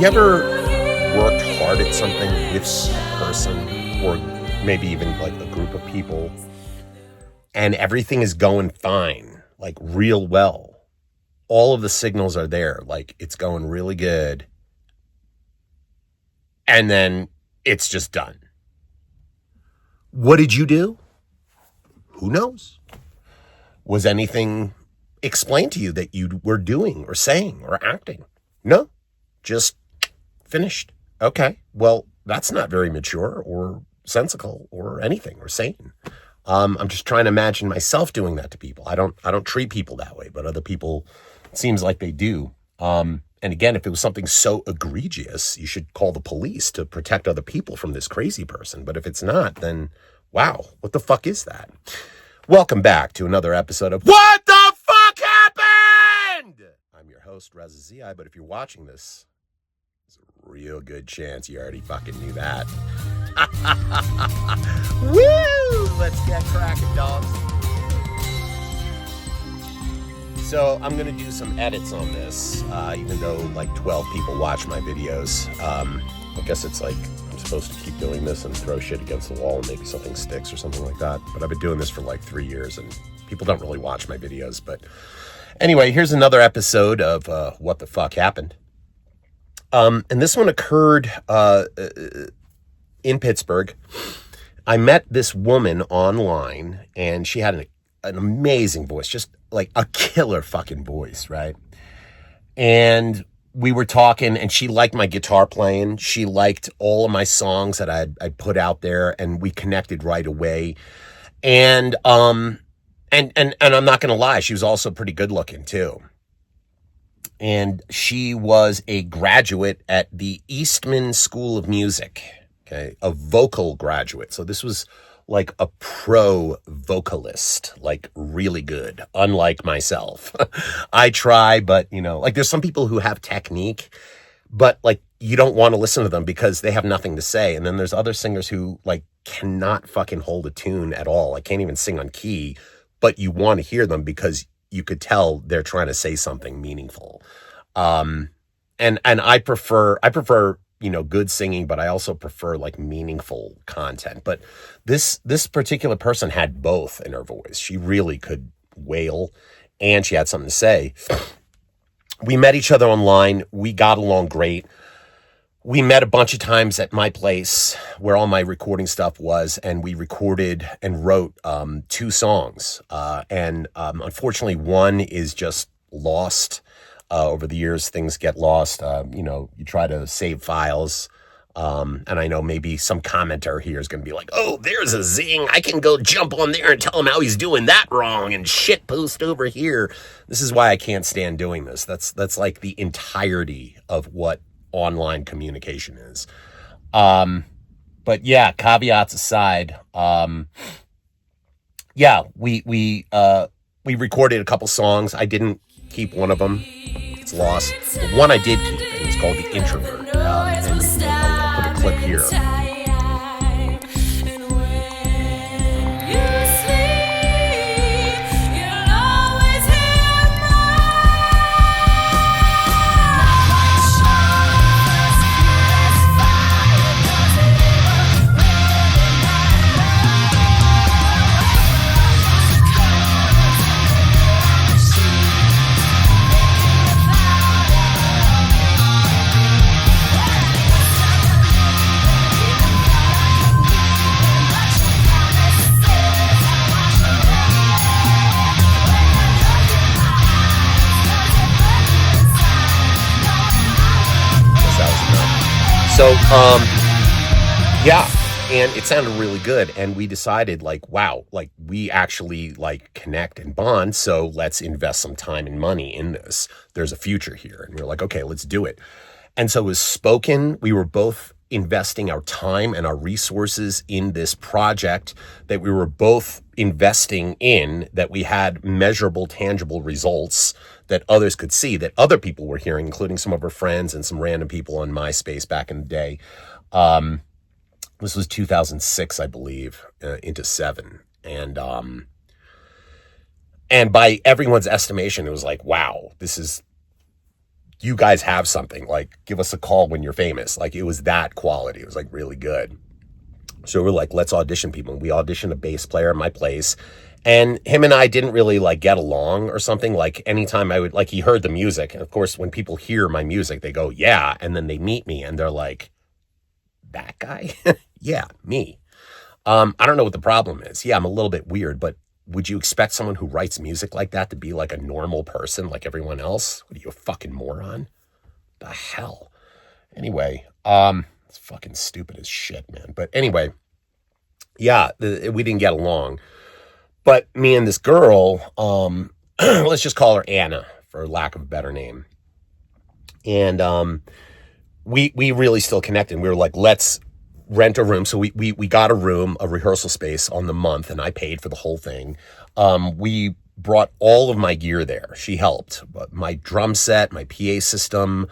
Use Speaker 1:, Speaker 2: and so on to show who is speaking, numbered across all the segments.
Speaker 1: you ever worked hard at something with a person, or maybe even like a group of people, and everything is going fine, like real well? All of the signals are there, like it's going really good. And then it's just done. What did you do? Who knows? Was anything explained to you that you were doing or saying or acting? No, just finished. Okay, well, that's not very mature or sensical or anything or sane. I'm just trying to imagine myself doing that to people. I don't treat people that way, but other people, it seems like they do. And again, if it was something so egregious, you should call the police to protect other people from this crazy person. But if it's not, then wow, what the fuck is that? Welcome back to another episode of What the Fuck Happened? I'm your host, Reza Z.I., but if you're watching this, there's a real good chance you already fucking knew that. Woo! Let's get cracking, dogs. So I'm going to do some edits on this, even though like 12 people watch my videos. I guess it's like I'm supposed to keep doing this and throw shit against the wall and maybe something sticks or something like that. But I've been doing this for like 3 years and people don't really watch my videos. But anyway, here's another episode of What the Fuck Happened. And this one occurred in Pittsburgh. I met this woman online and she had an amazing voice, just like a killer fucking voice, right? And we were talking and she liked my guitar playing. She liked all of my songs that I'd put out there, and we connected right away. And I'm not going to lie, she was also pretty good looking too. And she was a graduate at the Eastman School of Music, okay? A vocal graduate. So this was like a pro vocalist, like really good, unlike myself. I try, but you know, like there's some people who have technique, but like you don't want to listen to them because they have nothing to say. And then there's other singers who like cannot fucking hold a tune at all. I can't even sing on key, but you want to hear them because you could tell they're trying to say something meaningful. And I prefer, you know, good singing, but I also prefer like meaningful content. But this particular person had both in her voice. She really could wail and she had something to say. We met each other online. We got along great. We met a bunch of times at my place where all my recording stuff was, and we recorded and wrote 2 songs. Unfortunately, one is just lost. Over the years, things get lost. You know, you try to save files. And I know maybe some commenter here is going to be like, oh, there's a zing. I can go jump on there and tell him how he's doing that wrong and shit post over here. This is why I can't stand doing this. That's like the entirety of what online communication is. But yeah, caveats aside, yeah, we recorded a couple songs. I didn't keep one of them. It's lost. The one I did keep, and it's called The Introvert. And I'll put a clip here. So, yeah, and it sounded really good, and we decided, like, wow, like, we actually, like, connect and bond, so let's invest some time and money in this. There's a future here, and we were like, okay, let's do it. And so it was spoken. We were both investing our time and our resources in this project that we were both investing in, that we had measurable, tangible results that others could see, that other people were hearing, including some of our friends and some random people on MySpace back in the day. This was 2006, I believe, into 7. And by everyone's estimation, it was like, wow, this is you guys have something, like, give us a call when you're famous. Like, it was that quality. It was like really good. So we're like, let's audition people. We auditioned a bass player at my place, and him and I didn't really like get along or something. Like, anytime I would, like, he heard the music, and of course when people hear my music, they go, yeah. And then they meet me and they're like, that guy? Yeah, me. I don't know what the problem is. Yeah, I'm a little bit weird, but would you expect someone who writes music like that to be like a normal person like everyone else? What are you, a fucking moron? The hell? Anyway, it's fucking stupid as shit, man. But anyway, yeah, we didn't get along. But me and this girl, let's just call her Anna for lack of a better name. And we really still connected. We were like, let's rent a room. So we got a room, a rehearsal space on the month, and I paid for the whole thing. We brought all of my gear there. She helped. My drum set, my PA system,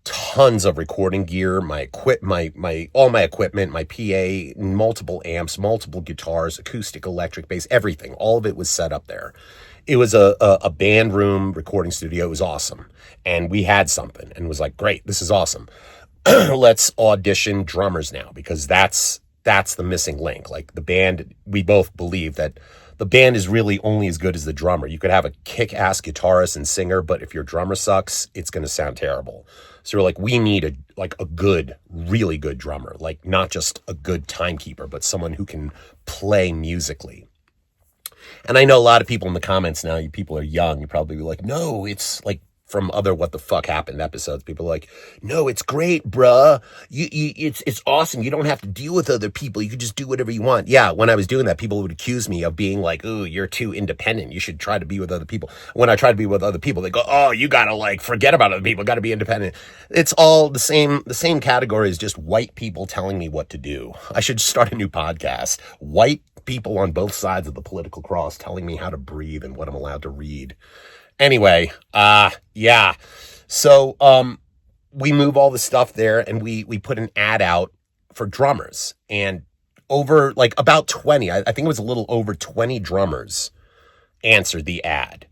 Speaker 1: tons of recording gear, all my equipment, my PA, multiple amps, multiple guitars, acoustic, electric, bass, everything. All of it was set up there. It was a band room recording studio. It was awesome. And we had something and was like, great, this is awesome. Let's audition drummers now, because that's the missing link. Like, the band, we both believe that the band is really only as good as the drummer. You could have a kick-ass guitarist and singer, but if your drummer sucks, it's going to sound terrible. So we're like, we need a good, really good drummer. Like, not just a good timekeeper, but someone who can play musically. And I know a lot of people in the comments now, you people are young, you probably be like, no, it's like, from other What the Fuck Happened episodes, people are like, no, it's great, bruh. It's awesome. You don't have to deal with other people. You can just do whatever you want. Yeah, when I was doing that, people would accuse me of being like, ooh, you're too independent. You should try to be with other people. When I try to be with other people, they go, oh, you gotta like forget about other people. Gotta be independent. It's all the same category as just white people telling me what to do. I should start a new podcast. White people on both sides of the political cross telling me how to breathe and what I'm allowed to read. Anyway, yeah. So, we move all the stuff there, and we put an ad out for drummers, and over like about 20, I think it was a little over 20 drummers answered the ad.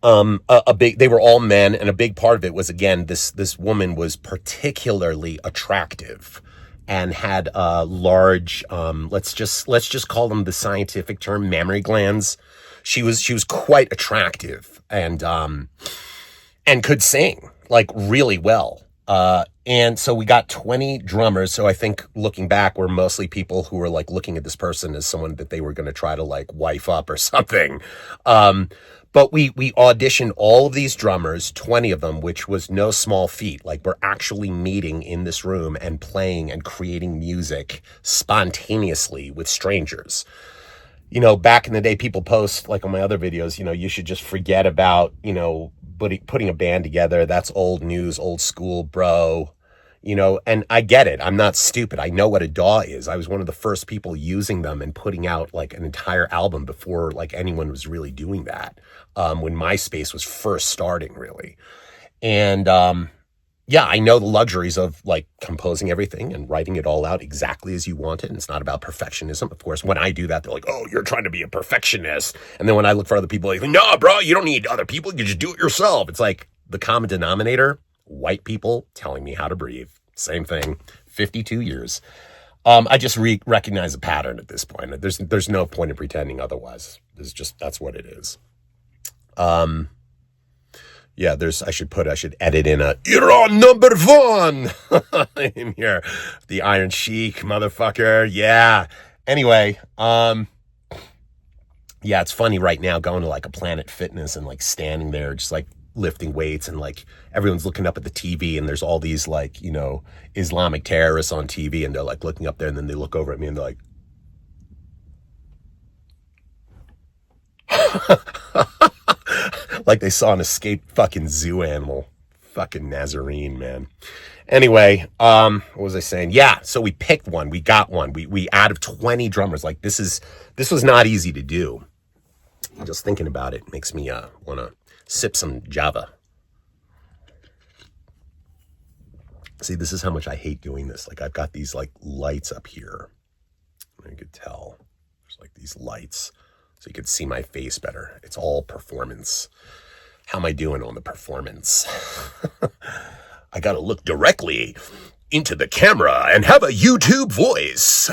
Speaker 1: They were all men, and a big part of it was, again, this woman was particularly attractive and had large, let's just call them the scientific term, mammary glands. She was quite attractive and could sing like really well. And so we got 20 drummers. So I think looking back, we're mostly people who were like looking at this person as someone that they were going to try to like wife up or something. But we auditioned all of these drummers, 20 of them, which was no small feat. Like, we're actually meeting in this room and playing and creating music spontaneously with strangers. You know, back in the day, people post, like on my other videos, you know, you should just forget about, you know, putting a band together. That's old news, old school, bro. You know, and I get it. I'm not stupid. I know what a DAW is. I was one of the first people using them and putting out like an entire album before like anyone was really doing that. When MySpace was first starting, really. And yeah, I know the luxuries of like composing everything and writing it all out exactly as you want it. And it's not about perfectionism. Of course, when I do that, they're like, oh, you're trying to be a perfectionist. And then when I look for other people, like, no, bro, you don't need other people. You just do it yourself. It's like the common denominator, white people telling me how to breathe. Same thing, 52 years. I just recognize a pattern at this point. There's no point in pretending otherwise. That's what it is. Yeah, I should edit in you're on number one in here. The Iron Sheik, motherfucker. Yeah. Anyway, yeah, it's funny right now going to like a Planet Fitness and like standing there just like lifting weights and like everyone's looking up at the TV and there's all these like, you know, Islamic terrorists on TV and they're like looking up there and then they look over at me and they're like, like they saw an escaped fucking zoo animal. Fucking Nazarene, man. Anyway, what was I saying? Yeah, so we picked one. We got one. We out of 20 drummers, like this was not easy to do. Just thinking about it makes me want to sip some Java. See, this is how much I hate doing this. Like I've got these like lights up here. You could tell. There's like these lights. So you could see my face better. It's all performance. How am I doing on the performance? I gotta look directly into the camera and have a YouTube voice.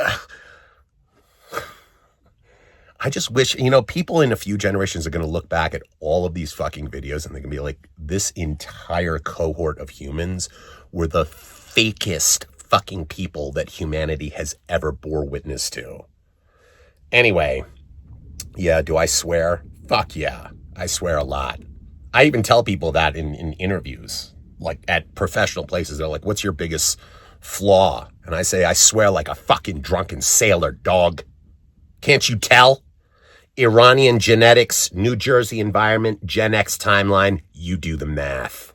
Speaker 1: I just wish, people in a few generations are going to look back at all of these fucking videos and they're going to be like, this entire cohort of humans were the fakest fucking people that humanity has ever bore witness to. Anyway, yeah, do I swear? Fuck yeah, I swear a lot. I even tell people that in interviews, like at professional places. They're like, what's your biggest flaw? And I say, I swear like a fucking drunken sailor, dog. Can't you tell? Iranian genetics, New Jersey environment, Gen X timeline. You do the math.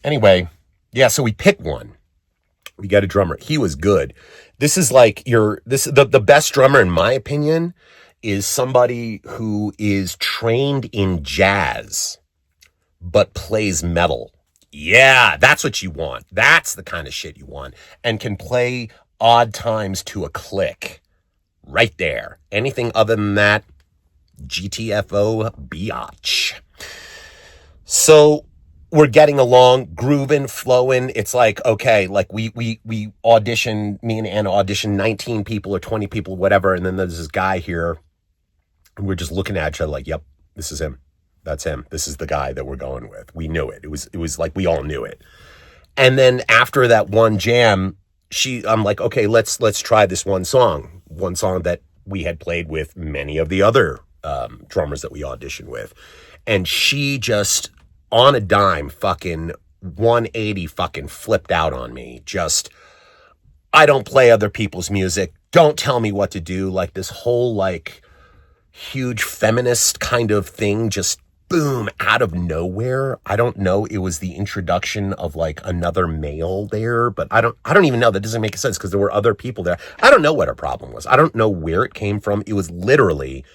Speaker 1: Anyway, yeah, so we picked one. We got a drummer. He was good. This is like the best drummer, in my opinion, is somebody who is trained in jazz, but plays metal. Yeah, that's what you want. That's the kind of shit you want. And can play odd times to a click. Right there. Anything other than that, GTFO biatch. So we're getting along, grooving, flowing. It's like, okay, like we auditioned, me and Anna auditioned 19 people or 20 people, whatever. And then there's this guy here. And we're just looking at each other like, yep, this is him. That's him. This is the guy that we're going with. We knew it. It was like we all knew it. And then after that one jam, I'm like, okay, let's try this one song that we had played with many of the other drummers that we auditioned with. And she just on a dime fucking 180 fucking flipped out on me. Just, I don't play other people's music. Don't tell me what to do. Like this whole like huge feminist kind of thing just boom, out of nowhere. I don't know. It was the introduction of like another male there, but I don't even know. That doesn't make sense because there were other people there. I don't know what her problem was. I don't know where it came from. It was literally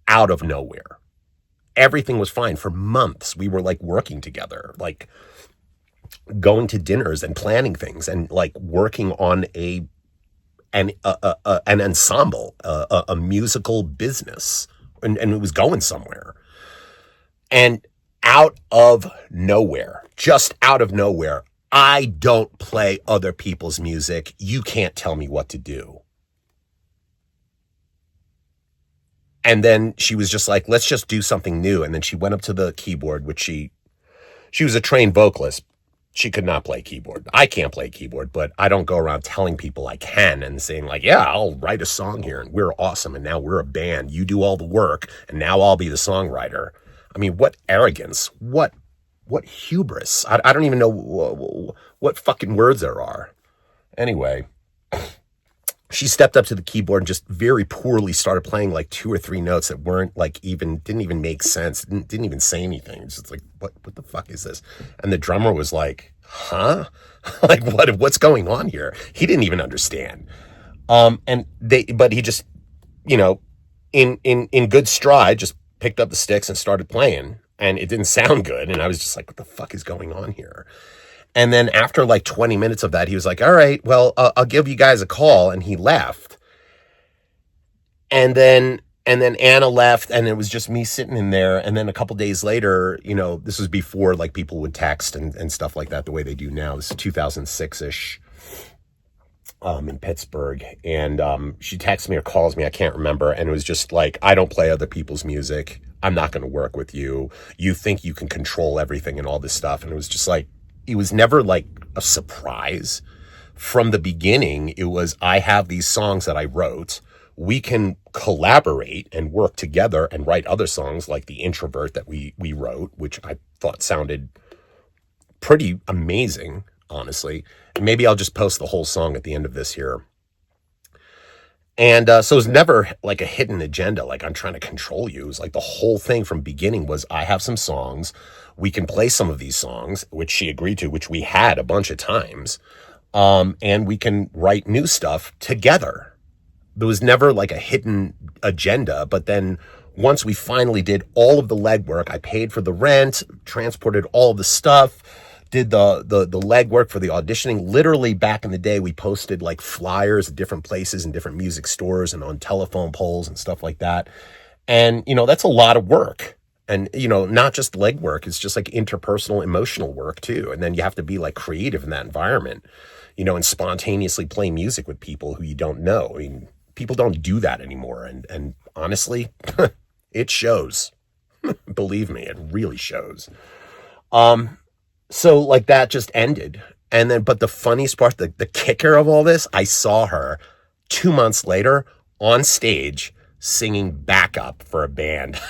Speaker 1: out of nowhere. Everything was fine for months. We were like working together, like going to dinners and planning things and like working on an ensemble, a musical business, and it was going somewhere. And out of nowhere, just out of nowhere, I don't play other people's music. You can't tell me what to do. And then she was just like, let's just do something new. And then she went up to the keyboard, which she was a trained vocalist. She could not play keyboard. I can't play keyboard, but I don't go around telling people I can and saying like, yeah, I'll write a song here and we're awesome. And now we're a band. You do all the work and now I'll be the songwriter. I mean, what arrogance, what hubris. I don't even know what fucking words there are. Anyway, she stepped up to the keyboard and just very poorly started playing like 2 or 3 notes that weren't like didn't even make sense. Didn't even say anything. It's just like, what the fuck is this? And the drummer was like, huh? Like what's going on here? He didn't even understand. But he just, in good stride, just picked up the sticks and started playing, and it didn't sound good. And I was just like, what the fuck is going on here? And then after like 20 minutes of that, he was like, all right, well, I'll give you guys a call. And he left. And then Anna left, and it was just me sitting in there. And then a couple days later, this was before like people would text and stuff like that the way they do now. This is 2006-ish. In Pittsburgh, and she texts me or calls me, I can't remember, and it was just like, I don't play other people's music, I'm not going to work with you, you think you can control everything and all this stuff. And it was just like, it was never like a surprise. From the beginning, it was, I have these songs that I wrote, we can collaborate and work together and write other songs like The Introvert that we wrote, which I thought sounded pretty amazing, honestly. Maybe I'll just post the whole song at the end of this here. And so it was never like a hidden agenda, like I'm trying to control you. It was like the whole thing from beginning was, I have some songs, we can play some of these songs, which she agreed to, which we had a bunch of times, and we can write new stuff together. There was never like a hidden agenda. But then once we finally did all of the legwork, I paid for the rent, transported all of the stuff, did the legwork for the auditioning. Literally back in the day, we posted like flyers at different places and different music stores and on telephone poles and stuff like that. And, that's a lot of work. And, you know, not just leg work, it's just like interpersonal, emotional work too. And then you have to be like creative in that environment, you know, and spontaneously play music with people who you don't know. I mean, people don't do that anymore. And honestly, it shows. Believe me, it really shows. So like that just ended. And then, but the funniest part, the kicker of all this, I saw her 2 months later on stage singing backup for a band.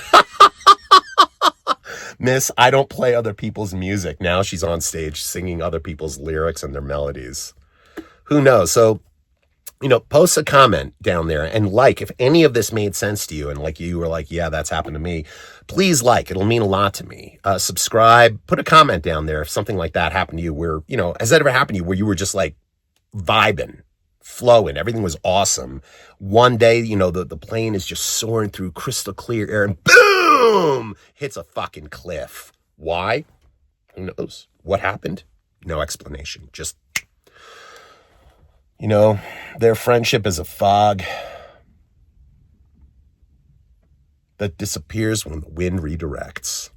Speaker 1: Miss, I don't play other people's music. Now she's on stage singing other people's lyrics and their melodies. Who knows? So, you know, post a comment down there and like, if any of this made sense to you and like you were like, yeah, that's happened to me, please like, it'll mean a lot to me. Subscribe, put a comment down there if something like that happened to you where, you know, has that ever happened to you where you were just like vibing, flowing, everything was awesome. One day, you know, the plane is just soaring through crystal clear air and boom, hits a fucking cliff. Why? Who knows? What happened? No explanation. Just, you know, their friendship is a fog that disappears when the wind redirects.